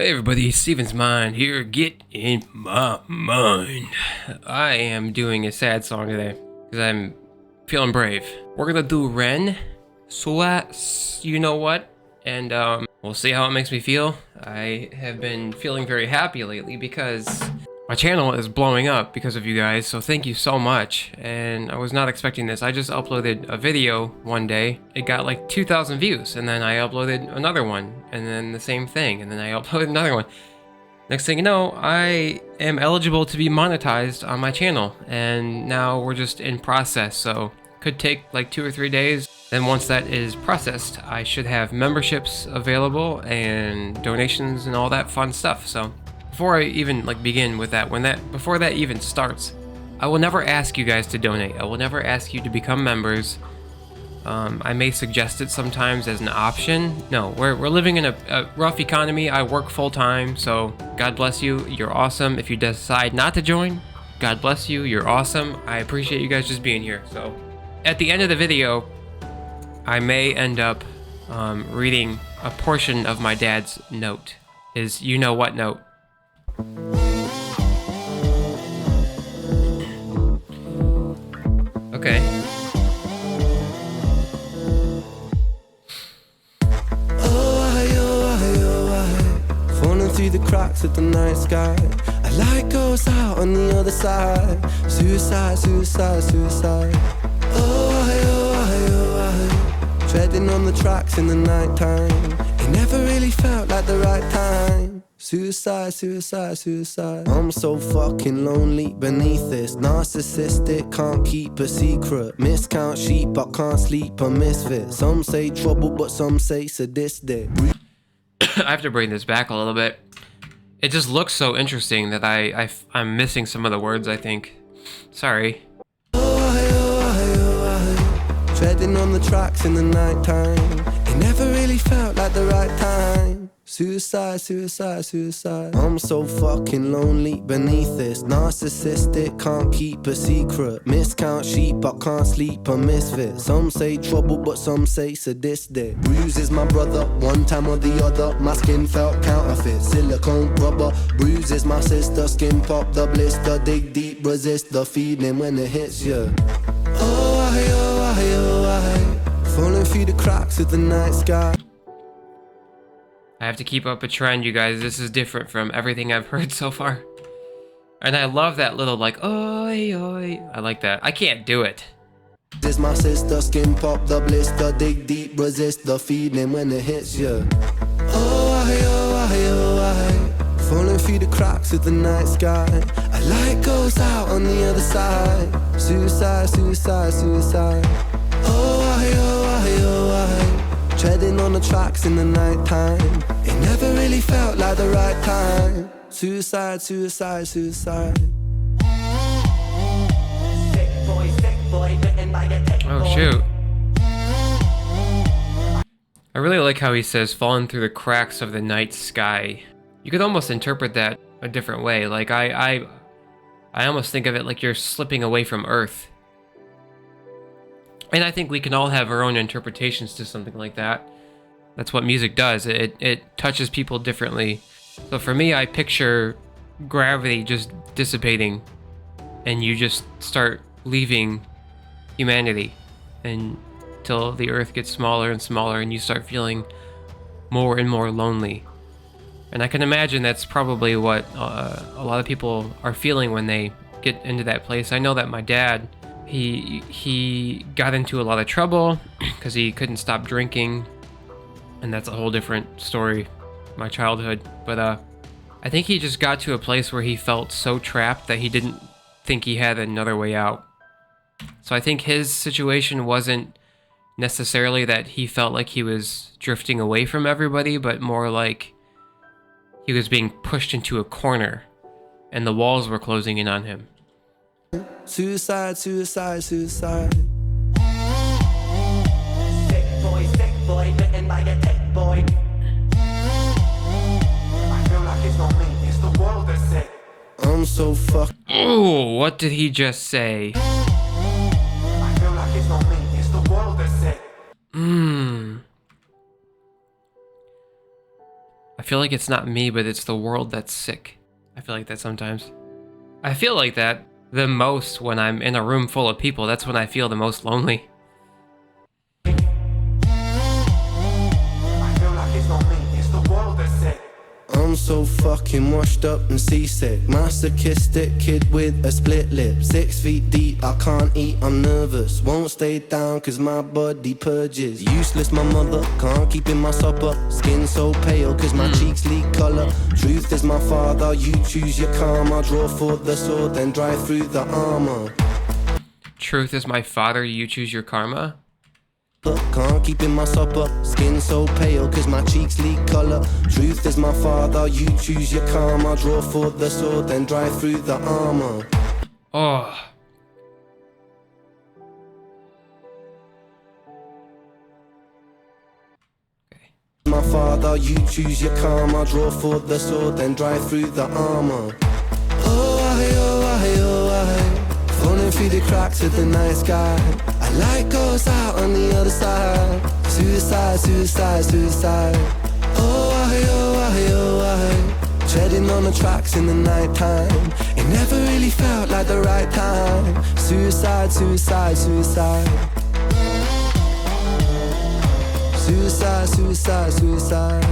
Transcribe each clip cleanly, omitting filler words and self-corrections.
Hey everybody, Steven's Mind here. Get in my mind. I am doing a sad song today because I'm feeling brave. We're gonna do REN, you know what, and we'll see how it makes me feel. I have been feeling very happy lately because my channel is blowing up because of you guys, so thank you so much. And I was not expecting this. I just uploaded a video one day. It got like 2,000 views, and then I uploaded another one, and then the same thing, and then I uploaded another one. Next thing you know, I am eligible to be monetized on my channel, and now we're just in process, so could take like 2 or 3 days. Then once that is processed, I should have memberships available and donations and all that fun stuff. So before I even begin with that, before that even starts, I will never ask you guys to donate. I will never ask you to become members. I may suggest it sometimes as an option. No, we're living in a rough economy. I work full time, so God bless you. You're awesome. If you decide not to join, God bless you. You're awesome. I appreciate you guys just being here. So at the end of the video, I may end up reading a portion of my dad's note. His you know what note. Okay. Falling through the cracks of the night sky. A light goes out on the other side. Suicide, suicide, suicide. Treading on the tracks in the night time. It never really felt like the right time. Suicide, suicide, suicide. I'm so fucking lonely beneath this. Narcissistic, can't keep a secret. Miscount sheep, I can't sleep, a misfit. Some say trouble, but some say sadistic. I have to bring this back a little bit. It just looks so interesting that I'm missing some of the words, I think. Sorry. Treading on the tracks in the night time. It never really felt like the right time. Suicide, suicide, suicide. I'm so fucking lonely beneath this. Narcissistic, can't keep a secret. Miscount sheep, I can't sleep, a misfit. Some say trouble, but some say sadistic. Bruises my brother, one time or the other. My skin felt counterfeit, silicone rubber. Bruises my sister, skin pop the blister. Dig deep, resist the feeling when it hits you. Falling through the cracks of the night sky. I have to keep up a trend, you guys. This is different from everything I've heard so far. And I love that little oi, oi. I like that. I can't do it. This my sister, skin pop the blister. Dig deep, resist the feeling when it hits you. Falling through the cracks of the night sky. A light goes out on the other side. Suicide, suicide, suicide. Treading on the tracks in the night time. It never really felt like the right time. Suicide, suicide, suicide. Oh shoot. I really like how he says falling through the cracks of the night sky. You could almost interpret that a different way. Like I almost think of it like you're slipping away from Earth. And I think we can all have our own interpretations to something like that. That's what music does. It touches people differently. So for me, I picture gravity just dissipating and you just start leaving humanity until the Earth gets smaller and smaller and you start feeling more and more lonely. And I can imagine that's probably what a lot of people are feeling when they get into that place. I know that my dad, he got into a lot of trouble because he couldn't stop drinking, and that's a whole different story, my childhood. But I think he just got to a place where he felt so trapped that he didn't think he had another way out. So I think his situation wasn't necessarily that he felt like he was drifting away from everybody, but more like he was being pushed into a corner and the walls were closing in on him. Suicide, suicide, suicide. Sick boy, bitten by a tech boy. I feel like it's not me, it's the world that's sick. I'm so fucked. Oh, what did he just say? I feel like it's not me, it's the world that's sick. feel like it's not me, but it's the world that's sick. I feel like that sometimes. I feel like that the most when I'm in a room full of people. That's when I feel the most lonely. I feel like it's not me, it's the world that's sick. I'm so fucking washed up and seasick. Masochistic kid with a split lip. 6 feet deep, I can't eat, I'm nervous. Won't stay down cause my body purges. Useless my mother, can't keep in my supper. Skin so pale cause my cheeks leak colour. Truth is my father, you choose your karma. Draw for the sword, then drive through the armor. Truth is my father, you choose your karma. Can't keep in my supper, skin so pale cause my cheeks leak colour. Truth is my father, you choose your karma. Draw for the sword, then drive through the armor. Oh. Okay. My father, you choose your karma. Draw for the sword, then drive through the armor. Falling through the cracks of the night sky. A light goes out on the other side. Suicide, suicide, suicide. Treading on the tracks in the night time. It never really felt like the right time. Suicide, suicide, suicide. Suicide, suicide, suicide.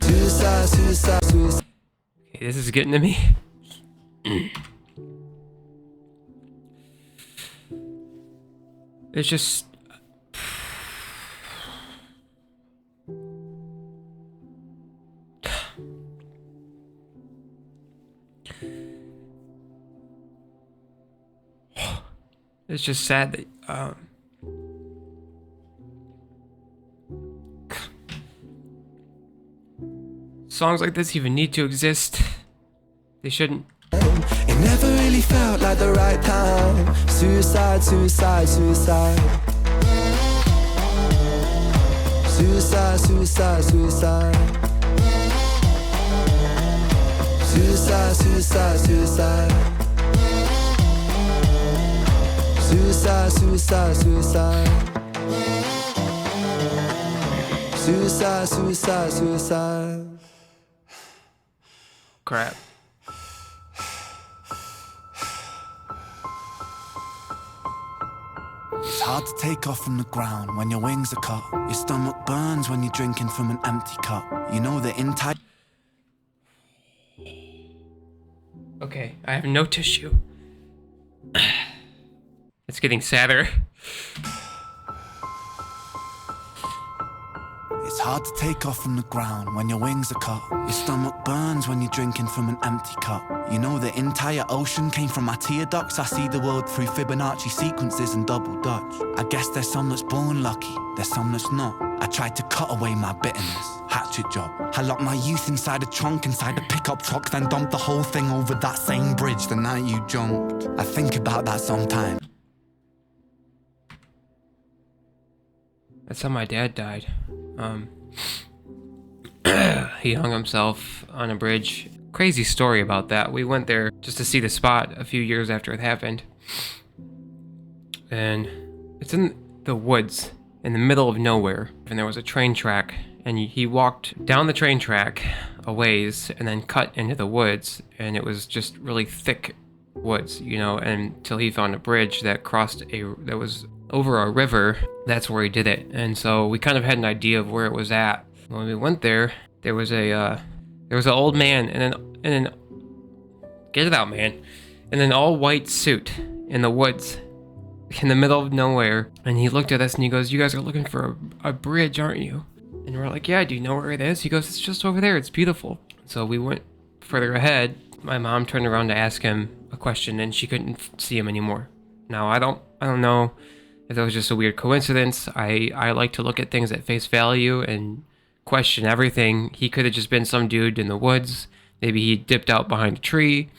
Suicide, suicide, suicide. Okay, this is getting to me. It's just it's just sad that songs like this even need to exist. They shouldn't. It never really felt like the right time. Suicide, suicide, suicide. Suicide, suicide, suicide. Suicide, suicide, suicide. Suicide, suicide, suicide. Suicide, suicide, suicide. Crap. It's hard to take off from the ground when your wings are cut. Your stomach burns when you're drinking from an empty cup. You know the entire... Okay, I have no tissue. It's getting sadder. It's hard to take off from the ground when your wings are cut. Your stomach burns when you're drinking from an empty cup. You know the entire ocean came from my tear ducts. I see the world through Fibonacci sequences and double Dutch. I guess there's some that's born lucky, there's some that's not. I tried to cut away my bitterness, hatchet job. I locked my youth inside a trunk, inside a pickup truck, then dumped the whole thing over that same bridge the night you jumped. I think about that sometimes. That's how my dad died. He hung himself on a bridge. Crazy story about that. We went there just to see the spot a few years after it happened. And it's in the woods, in the middle of nowhere. And there was a train track, and he walked down the train track a ways and then cut into the woods, and it was just really thick woods, you know, until he found a bridge that that was over a river. That's where he did it. And so we kind of had an idea of where it was at. When we went there, there was an old man and an get it out, man, in an all white suit in the woods in the middle of nowhere. And he looked at us and he goes, "You guys are looking for a bridge, aren't you?" And we're like, "Yeah, do you know where it is?" He goes, "It's just over there, it's beautiful." So we went further ahead. My mom turned around to ask him a question and she couldn't see him anymore. Now I don't know if that was just a weird coincidence. I like to look at things at face value and question everything. He could have just been some dude in the woods. Maybe he dipped out behind a tree,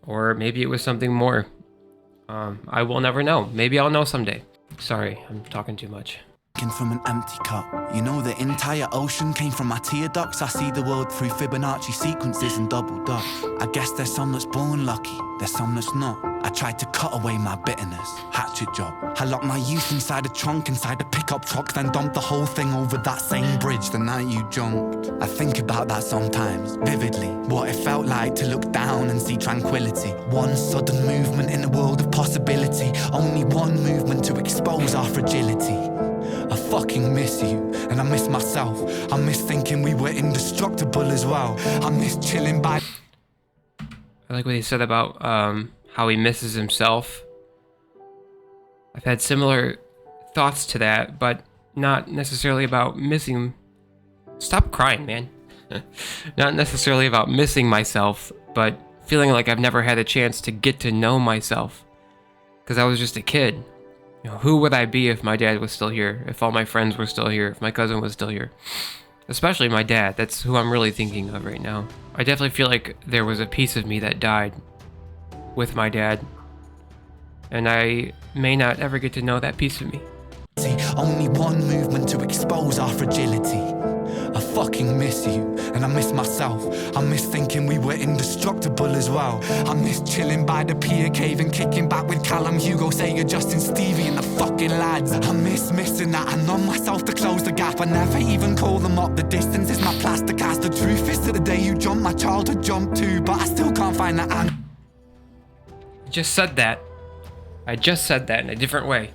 or maybe it was something more. I will never know. Maybe I'll know someday. Sorry, I'm talking too much. drinking from an empty cup. You know the entire ocean came from my tear ducts. I see the world through Fibonacci sequences and double dutch. I guess there's some that's born lucky, there's some that's not. I tried to cut away my bitterness, hatchet job. I locked my youth inside a trunk, inside a pickup truck, then dumped the whole thing over that same bridge the night you jumped. I think about that sometimes, vividly, what it felt like to look down and see tranquility. One sudden movement in a world of possibility, only one movement to expose our fragility. I fucking miss you, and I miss myself. I miss thinking we were indestructible as well. I miss chilling by... I like what he said about how he misses himself. I've had similar thoughts to that, but not necessarily about missing... Stop crying, man. Not necessarily about missing myself, but feeling like I've never had a chance to get to know myself. Because I was just a kid. You know, who would I be if my dad was still here? If all my friends were still here? If my cousin was still here? Especially my dad. That's who I'm really thinking of right now. I definitely feel like there was a piece of me that died with my dad. And I may not ever get to know that piece of me. Only one movement to expose our fragility. I fucking miss you, and I miss myself. I miss thinking we were indestructible as well. I miss chilling by the pier cave and kicking back with Callum, Hugo, Sager, Justin, Stevie and the fucking lads. I miss missing that. I numb myself to close the gap. I never even call them up. The distance is my plaster cast. The truth is to the day you jumped, my childhood jumped too. But I still can't find that answer. I just said that. I just said that in a different way.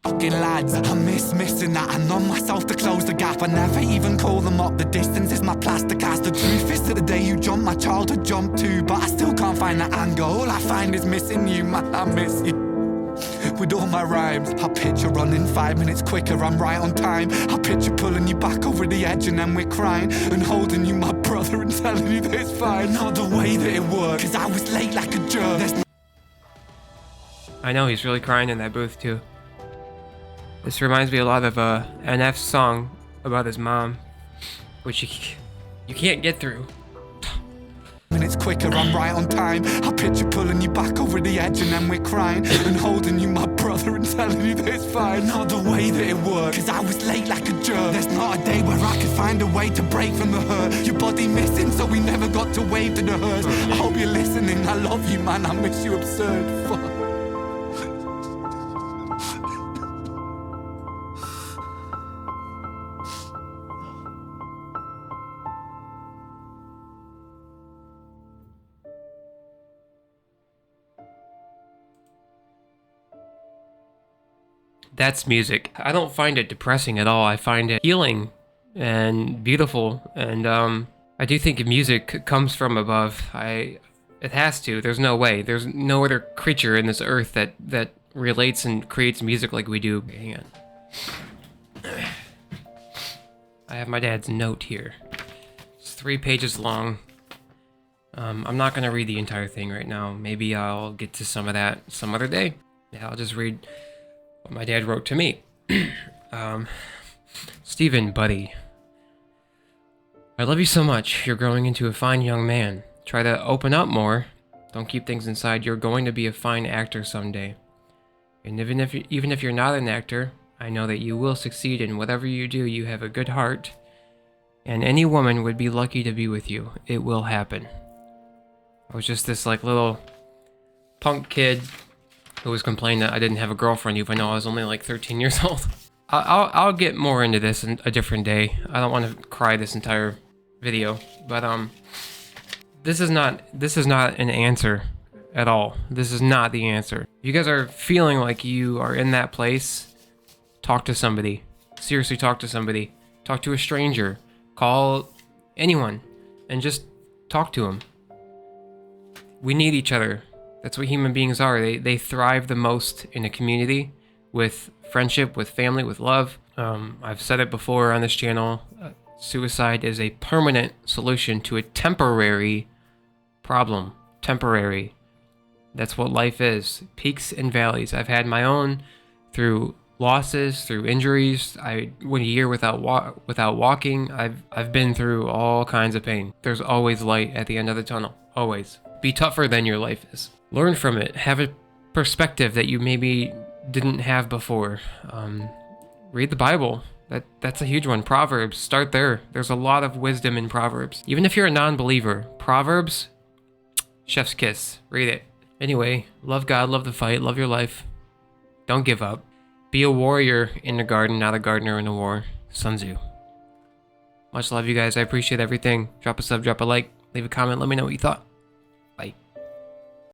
Fucking lads, I miss missing that. I numb myself to close the gap. I never even call them up. The distance is my plaster cast. The truth is to the day you jumped, my childhood jumped too. But I still can't find that anger. All I find is missing you, man. I miss you. With all my rhymes, I picture running 5 minutes quicker, I'm right on time. I picture pulling you back over the edge and then we're crying and holding you, my brother, and telling you that it's fine. Not the way that it worked, cause I was late like a jerk. I know, he's really crying in that booth too. This reminds me a lot of NF's song about his mom, which you can't get through. Minutes quicker, I'm right on time. I picture pulling you back over the edge and then we're crying and holding you, my brother, and telling you that it's fine. Not the way that it worked, cause I was late like a jerk. There's not a day where I could find a way to break from the hurt. Your body missing, so we never got to wave to the hers. I hope you're listening, I love you, man, I miss you absurd. Fuck. That's music. I don't find it depressing at all. I find it healing and beautiful. And I do think music comes from above. It has to. There's no way. There's no other creature in this earth that relates and creates music like we do. Hang on. I have my dad's note here. It's 3 pages long. I'm not gonna read the entire thing right now. Maybe I'll get to some of that some other day. Yeah, I'll just read what my dad wrote to me. Stephen, buddy. I love you so much. You're growing into a fine young man. Try to open up more. Don't keep things inside. You're going to be a fine actor someday. And even if you're not an actor, I know that you will succeed in whatever you do. You have a good heart. And any woman would be lucky to be with you. It will happen. I was just this like little punk kid who was complaining that I didn't have a girlfriend even though I was only like 13 years old. I'll get more into this in a different day. I don't want to cry this entire video, but this is not an answer at all. This is not the answer. If you guys are feeling like you are in that place, talk to somebody. Seriously, talk to somebody. Talk to a stranger. Call anyone and just talk to them. We need each other. That's what human beings are. They thrive the most in a community with friendship, with family, with love. I've said it before on this channel. Suicide is a permanent solution to a temporary problem. Temporary. That's what life is. Peaks and valleys. I've had my own through losses, through injuries. I went a year without walking. I've been through all kinds of pain. There's always light at the end of the tunnel. Always. Be tougher than your life is. Learn from it. Have a perspective that you maybe didn't have before. read the Bible. That's a huge one. Proverbs, start there. There's a lot of wisdom in Proverbs. Even if you're a non-believer, Proverbs, chef's kiss. Read it. Anyway, love God, love the fight, love your life. Don't give up. Be a warrior in the garden, not a gardener in a war. Sun Tzu. Much love, you guys. I appreciate everything. Drop a sub, drop a like, leave a comment, let me know what you thought.